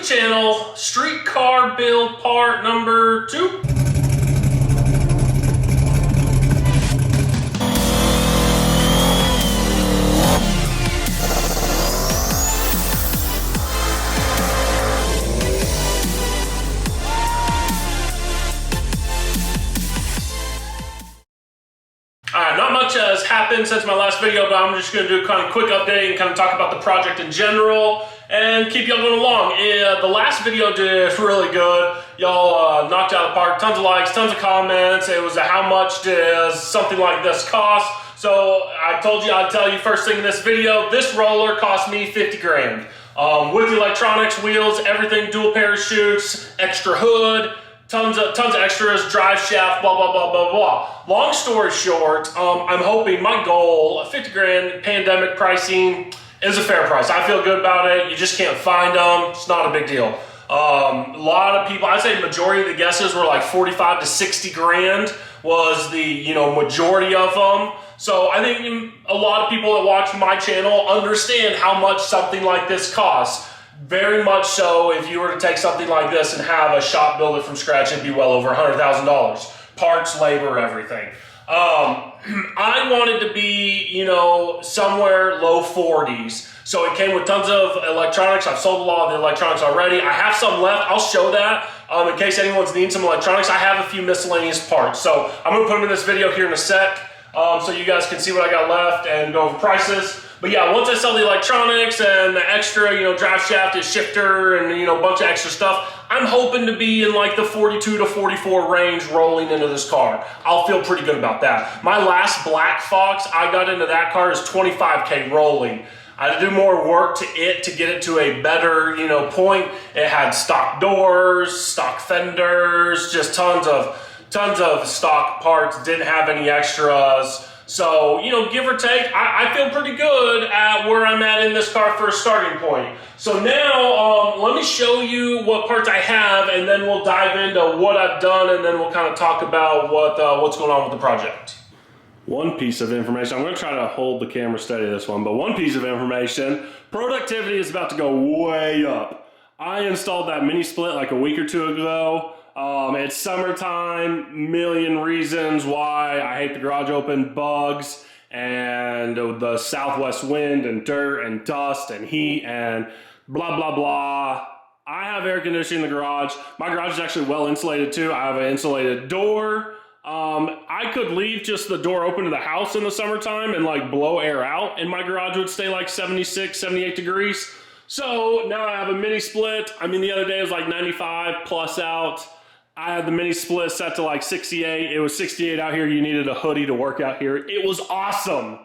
YouTube channel, Streetcar build part number 2. Alright, not much has happened since my last video, but I'm just going to do a kind of quick update and kind of talk about the project in general and keep y'all going along. The last video did really good. Y'all knocked out of the park, tons of likes, tons of comments. It was a how much does something like this cost? So I told you I'd tell you first thing in this video, this roller cost me 50 grand. With the electronics, wheels, everything, dual parachutes, extra hood, tons of extras, drive shaft, blah, blah, blah, blah, blah. Long story short, I'm hoping my goal, 50 grand pandemic pricing, is a fair price. I feel good about it. You just can't find them. It's not a big deal. A lot of people, I'd say the majority of the guesses were like 45 to 60 grand was the, majority of them. So I think a lot of people that watch my channel understand how much something like this costs. Very much so. If you were to take something like this and have a shop build it from scratch, it'd be well over $100,000. Parts, labor, everything. I wanted to be, somewhere low 40s. So it came with tons of electronics. I've sold a lot of the electronics already. I have some left. I'll show that in case anyone's needing some electronics. I have a few miscellaneous parts. So I'm going to put them in this video here in a sec so you guys can see what I got left and go over prices. But yeah, once I sell the electronics and the extra, drive shaft and shifter and, a bunch of extra stuff, I'm hoping to be in like the 42 to 44 range rolling into this car. I'll feel pretty good about that. My last black Fox, I got into that car is 25K rolling. I had to do more work to it to get it to a better, point. It had stock doors, stock fenders, just tons of stock parts, didn't have any extras. So, give or take, I feel pretty good at where I'm at in this car for a starting point. So now, let me show you what parts I have, and then we'll dive into what I've done, and then we'll kind of talk about what's going on with the project. One piece of information, I'm going to try to hold the camera steady this one, but one piece of information, productivity is about to go way up. I installed that mini split like a week or two ago. It's summertime, million reasons why I hate the garage open, bugs and the southwest wind and dirt and dust and heat and blah, blah, blah. I have air conditioning in the garage. My garage is actually well insulated too. I have an insulated door. I could leave just the door open to the house in the summertime and like blow air out and my garage would stay like 76, 78 degrees. So now I have a mini split. I mean, the other day it was like 95 plus out. I had the mini split set to like 68. It was 68 out here. You needed a hoodie to work out here. It was awesome.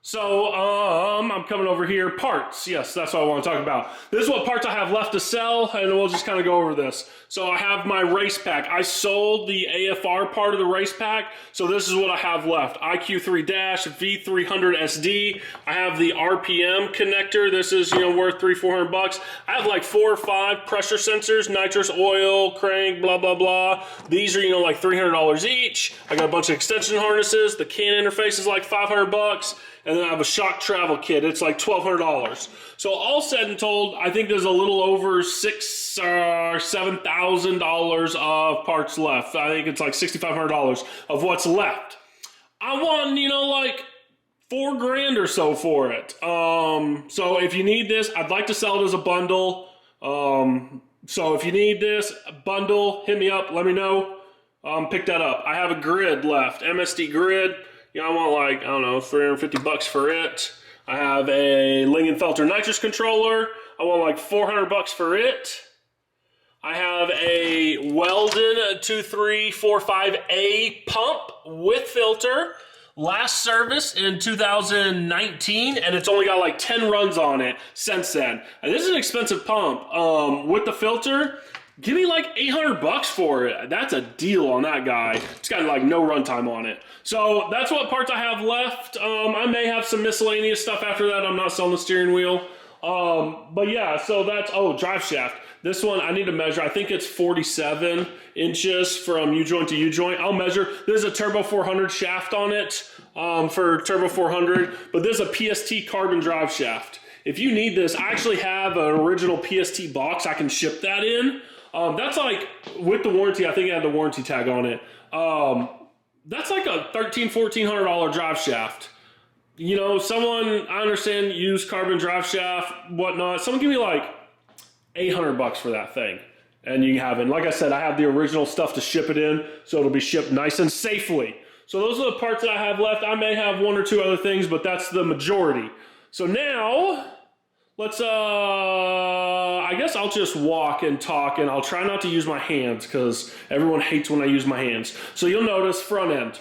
So, I'm coming over here. Parts. Yes, that's what I want to talk about. This is what parts I have left to sell, and we'll just kind of go over this. So I have my race pack. I sold the AFR part of the race pack, so this is what I have left. IQ3 Dash, V300 SD. I have the RPM connector. This is, worth $300-400 bucks. I have like 4 or 5 pressure sensors, nitrous, oil, crank, blah, blah, blah. These are, like $300 each. I got a bunch of extension harnesses. The CAN interface is like 500 bucks. And then I have a shock travel kit. It's like $1,200. So all said and told, I think there's a little over $6,000 or $7,000 of parts left. I think it's like $6,500 of what's left. I want, like $4 grand or so for it. So if you need this, I'd like to sell it as a bundle. So if you need this bundle, hit me up. Let me know. Pick that up. I have a grid left, MSD grid. I want like, I don't know, 350 bucks for it. I have a Lingenfelter nitrous controller. I want like 400 bucks for it. I have a Welding 2345A pump with filter. Last service in 2019, and it's only got like 10 runs on it since then. And this is an expensive pump. With the filter, give me like 800 bucks for it. That's a deal on that guy. It's got like no runtime on it. So that's what parts I have left. I may have some miscellaneous stuff after that. I'm not selling the steering wheel. But yeah, so that's, drive shaft. This one I need to measure. I think it's 47 inches from U-joint to U-joint. I'll measure. There's a Turbo 400 shaft on it for Turbo 400, but this is a PST carbon drive shaft. if you need this, I actually have an original PST box. I can ship that in. That's like, with the warranty, I think it had the warranty tag on it. That's like a $1,300, $1,400 drive shaft. You know, I understand used carbon drive shaft, whatnot. Someone give me like $800 for that thing. And you have it. And like I said, I have the original stuff to ship it in, so it'll be shipped nice and safely. So those are the parts that I have left. I may have one or two other things, but that's the majority. So now, let's, I guess I'll just walk and talk, and I'll try not to use my hands because everyone hates when I use my hands. So you'll notice front end.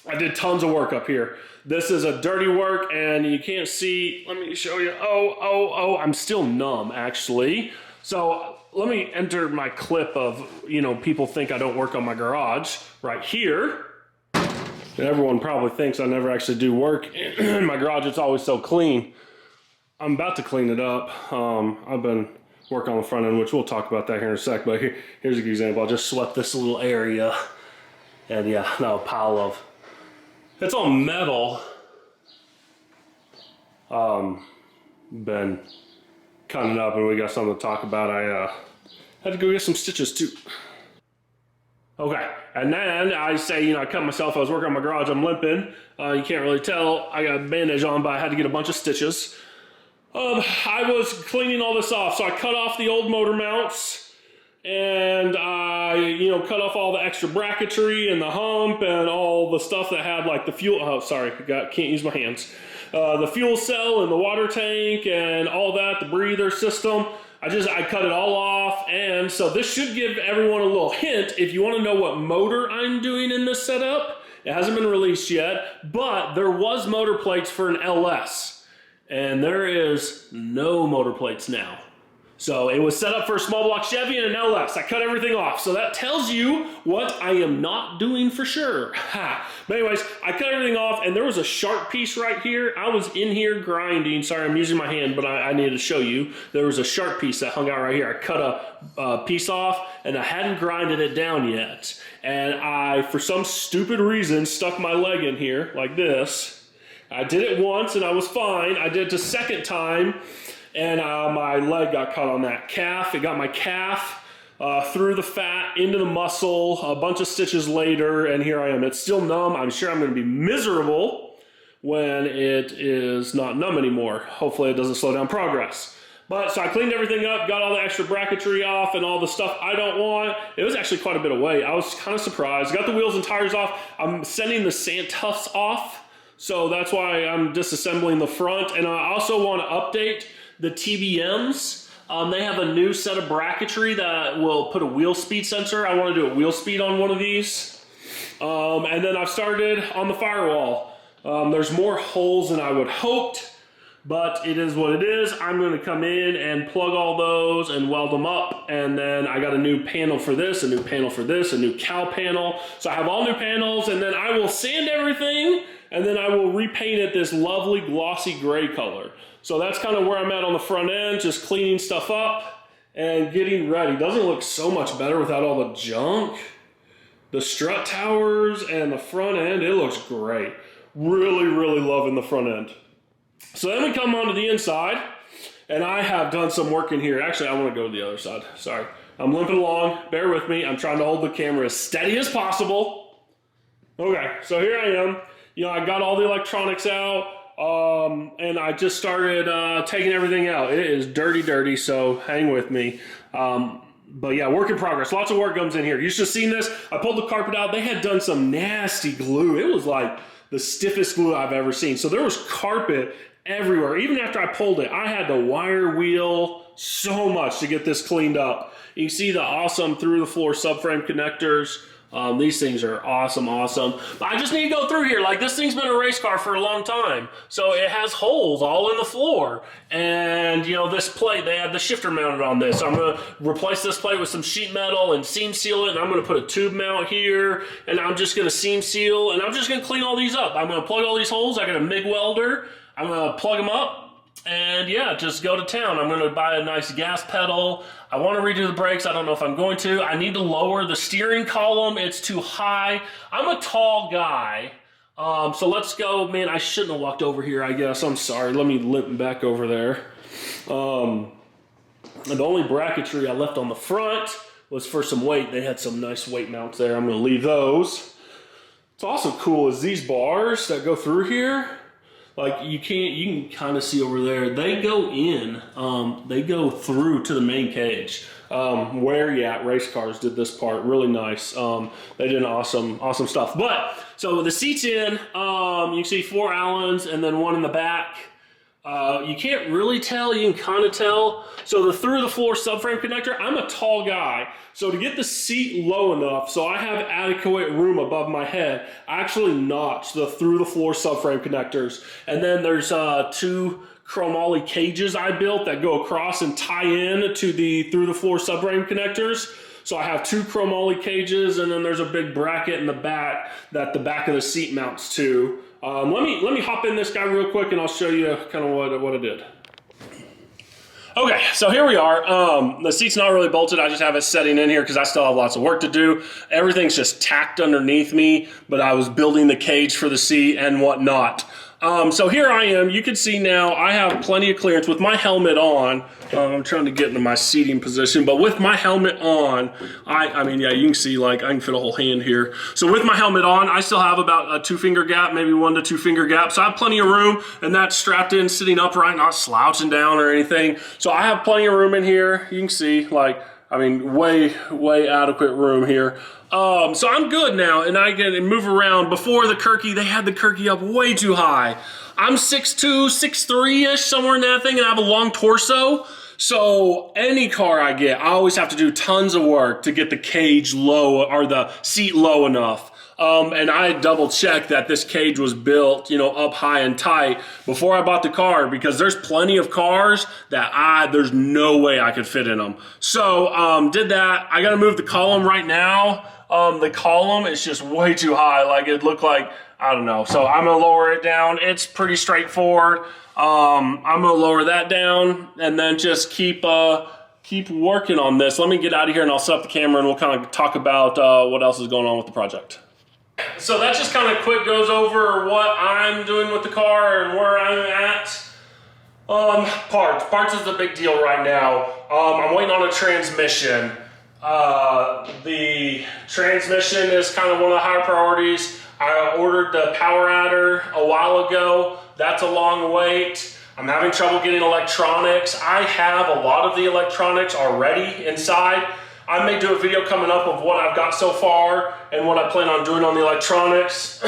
I did tons of work up here. This is a dirty work, and you can't see. Let me show you. Oh, I'm still numb, actually. So let me enter my clip of, you know, people think I don't work on my garage right here. And everyone probably thinks I never actually do work in my garage. It's always so clean. I'm about to clean it up. I've been working on the front end, which we'll talk about that here in a sec, but here's a good example. I'll just swept this little area, and yeah, now a pile of, it's all metal. Been cutting it up, and we got something to talk about. I had to go get some stitches too. Okay, and then I say, you know, I cut myself. I was working on my garage. I'm limping. You can't really tell. I got a bandage on, but I had to get a bunch of stitches. I was cleaning all this off, so I cut off the old motor mounts, and I, you know, cut off all the extra bracketry and the hump and all the stuff that had like the fuel. Oh, sorry, can't use my hands. The fuel cell and the water tank and all that, the breather system. I cut it all off, and so this should give everyone a little hint if you want to know what motor I'm doing in this setup. It hasn't been released yet, but there was motor plates for an LS, and there is no motor plates now. So it was set up for a small block Chevy and an LS. I cut everything off. So that tells you what I am not doing for sure. Ha. But anyways, I cut everything off, and there was a sharp piece right here. I was in here grinding. Sorry, I'm using my hand, but I needed to show you. There was a sharp piece that hung out right here. I cut a piece off, and I hadn't grinded it down yet. And I, for some stupid reason, stuck my leg in here like this. I did it once, and I was fine. I did it a second time, and my leg got caught on that calf. It got my calf through the fat into the muscle, a bunch of stitches later, and here I am. It's still numb. I'm sure I'm going to be miserable when it is not numb anymore. Hopefully it doesn't slow down progress. But so I cleaned everything up, got all the extra bracketry off and all the stuff I don't want. It was actually quite a bit of weight. I was kind of surprised. Got the wheels and tires off. I'm sending the sand tufts off, so that's why I'm disassembling the front. And I also want to update the TBMs. They have a new set of bracketry that will put a wheel speed sensor. I want to do a wheel speed on one of these. And then I've started on the firewall. There's more holes than I would hoped, but it is what it is. I'm going to come in and plug all those and weld them up. And then I got a new panel for this, a new panel for this, a new cow panel. So I have all new panels, and then I will sand everything, and then I will repaint it this lovely glossy gray color. So that's kind of where I'm at on the front end, just cleaning stuff up and getting ready. Doesn't it look so much better without all the junk? The strut towers and the front end, it looks great. Really, really loving the front end. So then we come onto the inside, and I have done some work in here. Actually, I want to go to the other side. Sorry. I'm limping along. Bear with me. I'm trying to hold the camera as steady as possible. Okay, so here I am. You know, I got all the electronics out. And I just started taking everything out. It is dirty, so hang with me. But yeah, work in progress. Lots of work comes in here. You should have seen this. I pulled the carpet out. They had done some nasty glue. It was like the stiffest glue I've ever seen. So there was carpet everywhere. Even after I pulled it, I had to wire wheel so much to get this cleaned up. You can see the awesome through the floor subframe connectors. These things are awesome. But I just need to go through here. Like, this thing's been a race car for a long time. So it has holes all in the floor. And, you know, this plate, they had the shifter mounted on this. So I'm going to replace this plate with some sheet metal and seam seal it. And I'm going to put a tube mount here. And I'm just going to seam seal. And I'm just going to clean all these up. I'm going to plug all these holes. I got a MIG welder. I'm going to plug them up. And yeah, just go to town. I'm going to buy a nice gas pedal. I want to redo the brakes. I don't know if I'm going to. I need to lower the steering column. It's too high. I'm a tall guy. So let's go. Man, I shouldn't have walked over here, I guess. I'm sorry. Let me limp back over there. The only bracketry I left on the front was for some weight. They had some nice weight mounts there. I'm going to leave those. What's also cool is these bars that go through here. Like you can kind of see over there, they go in, they go through to the main cage. Where you at race cars did this part really nice. They did awesome stuff. But so the seats in, you can see 4 Allens and then one in the back. You can't really tell, you can kind of tell. So the through the floor subframe connector, I'm a tall guy. So to get the seat low enough so I have adequate room above my head, I actually notch the through the floor subframe connectors. And then there's 2 chromoly cages I built that go across and tie in to the through the floor subframe connectors. So I have 2 chromoly cages, and then there's a big bracket in the back that the back of the seat mounts to. Let me hop in this guy real quick and I'll show you kind of what I did. Okay, so here we are. The seat's not really bolted. I just have it setting in here because I still have lots of work to do. Everything's just tacked underneath me, but I was building the cage for the seat and whatnot. So here I am. You can see now I have plenty of clearance with my helmet on. I'm trying to get into my seating position, but with my helmet on, I mean, yeah, you can see like I can fit a whole hand here. So with my helmet on, I still have about a 2-finger gap, maybe 1 to 2 finger gap. So I have plenty of room, and that's strapped in, sitting upright, not slouching down or anything. So I have plenty of room in here. You can see like, I mean, way adequate room here. So I'm good now, and I can move around. Before the Kirky, they had the Kirky up way too high. I'm 6'2", 6'3"-ish, somewhere in that thing, and I have a long torso. So any car I get, I always have to do tons of work to get the cage low, or the seat low enough. And I double checked that this cage was built, you know, up high and tight before I bought the car, because there's plenty of cars that there's no way I could fit in them. So, did that. I got to move the column right now. The column is just way too high. Like it looked like, I don't know. So I'm going to lower it down. It's pretty straightforward. I'm going to lower that down and then just keep working on this. Let me get out of here and I'll set up the camera and we'll kind of talk about what else is going on with the project. So that just kind of quick goes over what I'm doing with the car and where I'm at. Parts is the big deal right now. I'm waiting on a transmission. The transmission is kind of one of the higher priorities. I ordered the power adder a while ago. That's a long wait. I'm having trouble getting electronics. I have a lot of the electronics already inside. I may do a video coming up of what I've got so far and what I plan on doing on the electronics.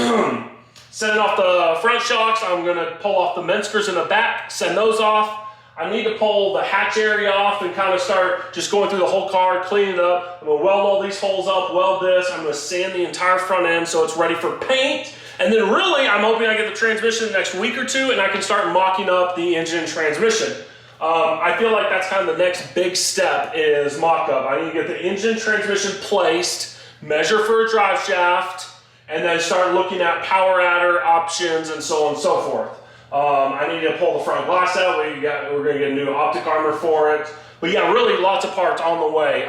Setting off the front shocks, I'm going to pull off the Menskers in the back, send those off. I need to pull the hatch area off and kind of start just going through the whole car, cleaning it up. I'm going to weld all these holes up, weld this. I'm going to sand the entire front end so it's ready for paint. And then really, I'm hoping I get the transmission the next week or two and I can start mocking up the engine and transmission. I feel like that's kind of the next big step is mock-up. I need to get the engine transmission placed, measure for a drive shaft, and then start looking at power adder options and so on and so forth. I need to pull the front glass out. We're going to get a new optic armor for it. But yeah, really lots of parts on the way.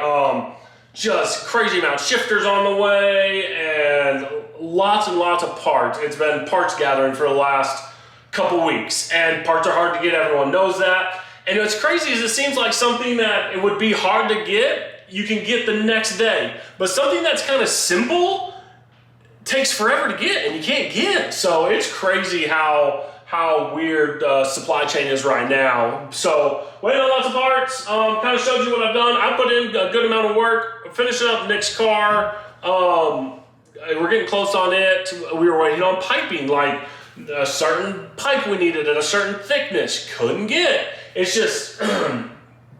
Just crazy amount of shifters on the way and lots and lots of parts. It's been parts gathering for the last couple weeks, and parts are hard to get. Everyone knows that. And what's crazy is it seems like something that it would be hard to get, you can get the next day. But something that's kind of simple takes forever to get, and you can't get. So it's crazy how weird supply chain is right now. So waiting on lots of parts. Kind of showed you what I've done. I put in a good amount of work. Finishing up Nick's car. We're getting close on it. We were waiting on piping, like a certain pipe we needed at a certain thickness. Couldn't get it. It's just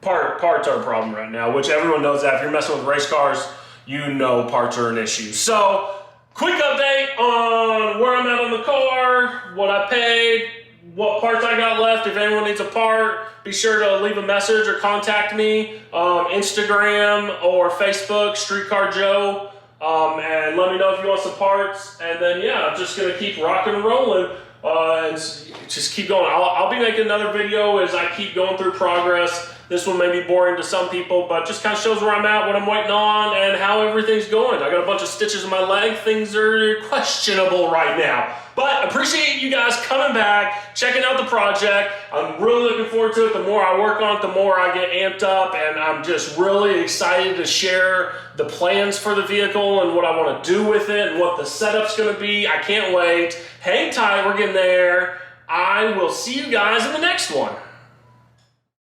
parts are a problem right now, which everyone knows that. If you're messing with race cars, you know parts are an issue. So quick update on where I'm at on the car, what I paid, what parts I got left. If anyone needs a part, be sure to leave a message or contact me. Instagram or Facebook, Streetcar Joe. And let me know if you want some parts. And then, yeah, I'm just going to keep rocking and rolling and just keep going. I'll be making another video as I keep going through progress. This one may be boring to some people, but just kind of shows where I'm at, what I'm waiting on, and how everything's going. I got a bunch of stitches in my leg. Things are questionable right now. But I appreciate you guys coming back, checking out the project. I'm really looking forward to it. The more I work on it, the more I get amped up, and I'm just really excited to share the plans for the vehicle and what I want to do with it and what the setup's going to be. I can't wait. Hang tight, we're getting there. I will see you guys in the next one.